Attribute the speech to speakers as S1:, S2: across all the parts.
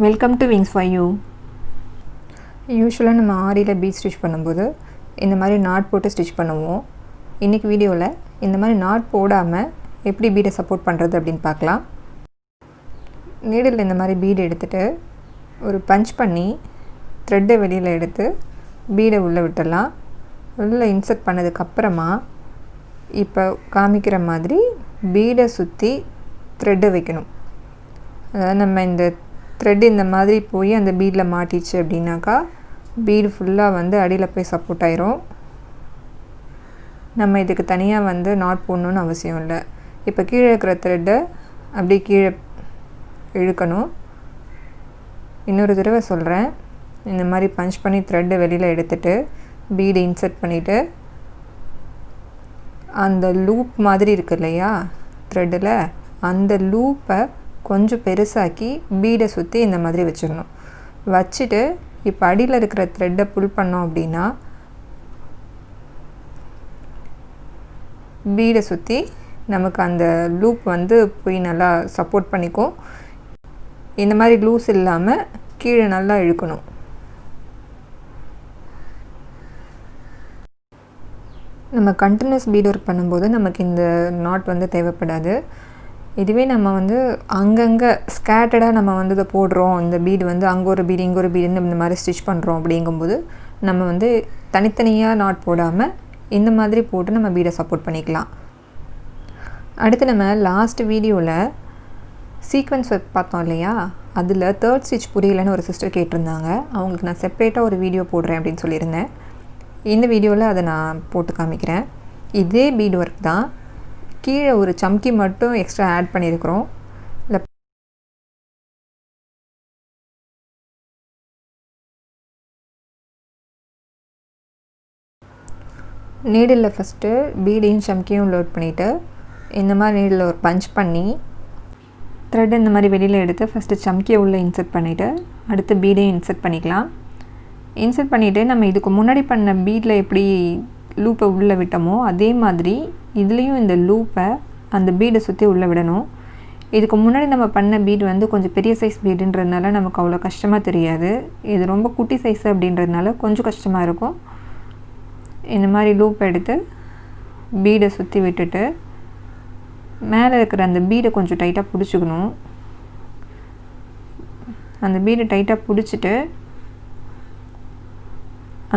S1: Welcome to wings for you. யூஸ்வலாக நம்ம ஆரியில் beat stitch பண்ணும்போது இந்த மாதிரி நாட் போட்டு ஸ்டிச் பண்ணுவோம். இன்றைக்கி வீடியோவில் இந்த மாதிரி நாட் போடாமல் எப்படி பீடை சப்போர்ட் பண்ணுறது அப்படின்னு பார்க்கலாம். நீடில் இந்த மாதிரி பீடு எடுத்துகிட்டு ஒரு பஞ்ச் பண்ணி த்ரெட்டை வெளியில் எடுத்து பீடை உள்ளே விட்டுடலாம். உள்ளே இன்சர்ட் பண்ணதுக்கப்புறமா இப்போ காமிக்கிற மாதிரி பீடை சுற்றி த்ரெட்டை வைக்கணும். அதாவது நம்ம இந்த த்ரெட் இந்த மாதிரி போய் அந்த பீடில் மாட்டிச்சு அப்படின்னாக்கா பீடு ஃபுல்லாக வந்து அடியில் போய் சப்போர்ட் ஆயிரும். நம்ம இதுக்கு தனியாக நாட் போடணுன்னு அவசியம் இல்லை. இப்போ கீழே இருக்கிற த்ரெட்டை அப்படியே கீழே இழுக்கணும். இன்னொரு தடவை சொல்கிறேன். இந்த மாதிரி பஞ்ச் பண்ணி த்ரெட்டை வெளியில் எடுத்துகிட்டு பீடை இன்சர்ட் பண்ணிவிட்டு அந்த லூப் மாதிரி இருக்கு இல்லையா த்ரெட்டில், அந்த லூப்பை கொஞ்சம் பெருசாக்கி பீடை சுற்றி இந்த மாதிரி வச்சிடணும். வச்சுட்டு இப்போ அடியில் இருக்கிற த்ரெட்டை புல் பண்ணோம் அப்படின்னா பீடை சுற்றி நமக்கு அந்த லூப் போய் நல்லா சப்போர்ட் பண்ணிக்கும். இந்த மாதிரி லூஸ் இல்லாமல் கீழே நல்லா இழுக்கணும். நம்ம கண்டினியூஸ் பீட் ஒர்க் பண்ணும்போது நமக்கு இந்த நாட் தேவைப்படாது. இதுவே நம்ம அங்கங்கே ஸ்கேட்டடாக நம்ம இதை போடுறோம், இந்த பீடு அங்கே ஒரு பீடு இங்கே ஒரு பீடுன்னு இந்த மாதிரி ஸ்டிச் பண்ணுறோம் அப்படிங்கும்போது நம்ம தனித்தனியாக நாட் போடாமல் இந்த மாதிரி போட்டு நம்ம பீடை சப்போர்ட் பண்ணிக்கலாம். அடுத்து நம்ம லாஸ்ட் வீடியோவில் சீக்வென்ஸ் ஒர்க் பார்த்தோம் இல்லையா, அதில் தேர்ட் ஸ்டிச் புரியலைன்னு ஒரு சிஸ்டர் கேட்டிருந்தாங்க. அவங்களுக்கு நான் செப்பரேட்டாக ஒரு வீடியோ போடுறேன் அப்படின்னு சொல்லியிருந்தேன். இந்த வீடியோவில் அதை நான் போட்டு காமிக்கிறேன். இதே பீட் ஒர்க் தான், கீழே ஒரு சம்கி மட்டும் எக்ஸ்ட்ரா ஆட் பண்ணியிருக்கிறோம். நீடில் ஃபஸ்ட்டு பீடையும் சம்கியும் லோட் பண்ணிவிட்டு இந்த மாதிரி நீடில் ஒரு பஞ்ச் பண்ணி த்ரெட் இந்த மாதிரி வெளியில் எடுத்து ஃபஸ்ட்டு சம்கியை உள்ளே இன்சர்ட் பண்ணிவிட்டு அடுத்து பீடையும் இன்சர்ட் பண்ணிக்கலாம். இன்சர்ட் பண்ணிவிட்டு நம்ம இதுக்கு முன்னாடி பண்ண பீடில் எப்படி லூப்பை உள்ளே விட்டோமோ அதே மாதிரி இதுலேயும் இந்த லூப்பை அந்த பீடை சுற்றி உள்ளே விடணும். இதுக்கு முன்னாடி நம்ம பண்ண பீட் கொஞ்சம் பெரிய சைஸ் பீடுன்றதுனால நமக்கு அவ்வளோ கஷ்டமாக தெரியாது. இது ரொம்ப குட்டி சைஸ் அப்படின்றதுனால கொஞ்சம் கஷ்டமாக இருக்கும். இந்த மாதிரி லூப் எடுத்து பீடை சுற்றி விட்டுட்டு மேலே இருக்கிற அந்த பீடை கொஞ்சம் டைட்டாக பிடிச்சிக்கணும். அந்த பீடை டைட்டாக பிடிச்சிட்டு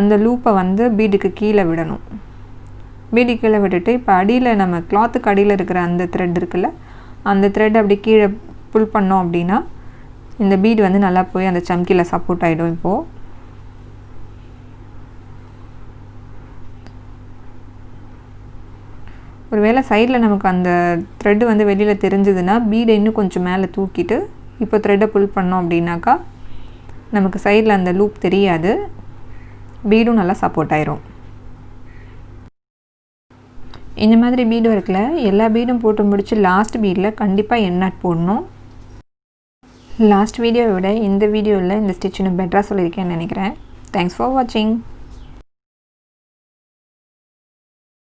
S1: அந்த லூப்பை பீடுக்கு கீழே விடணும். பீடு கீழே விட்டுட்டு இப்போ அடியில் நம்ம கிளாத்துக்கு அடியில் இருக்கிற அந்த த்ரெட் இருக்குல்ல, அந்த த்ரெட் அப்படி கீழே புல் பண்ணோம் அப்படின்னா இந்த பீடு நல்லா போய் அந்த சம்கியில் சப்போர்ட் ஆகிடும். இப்போது ஒரு வேளை சைடில் நமக்கு அந்த த்ரெட்டு வெளியில் தெரிஞ்சதுன்னா பீடை இன்னும் கொஞ்சம் மேலே தூக்கிட்டு இப்போ த்ரெட்டை புல் பண்ணோம் அப்படின்னாக்கா நமக்கு சைடில் அந்த லூப் தெரியாது, பீடும் நல்லா சப்போர்ட் ஆயிரும். இந்த மாதிரி பீடு ஒர்க்கில் எல்லா பீடும் போட்டு முடிச்சு லாஸ்ட் பீடில் கண்டிப்பாக எண்ணாட் போடணும். லாஸ்ட் வீடியோவை விட இந்த வீடியோவில் இந்த ஸ்டிச் இன்னும் பெட்டராக சொல்லியிருக்கேன்னு நினைக்கிறேன். தேங்க்ஸ் ஃபார் வாட்சிங்.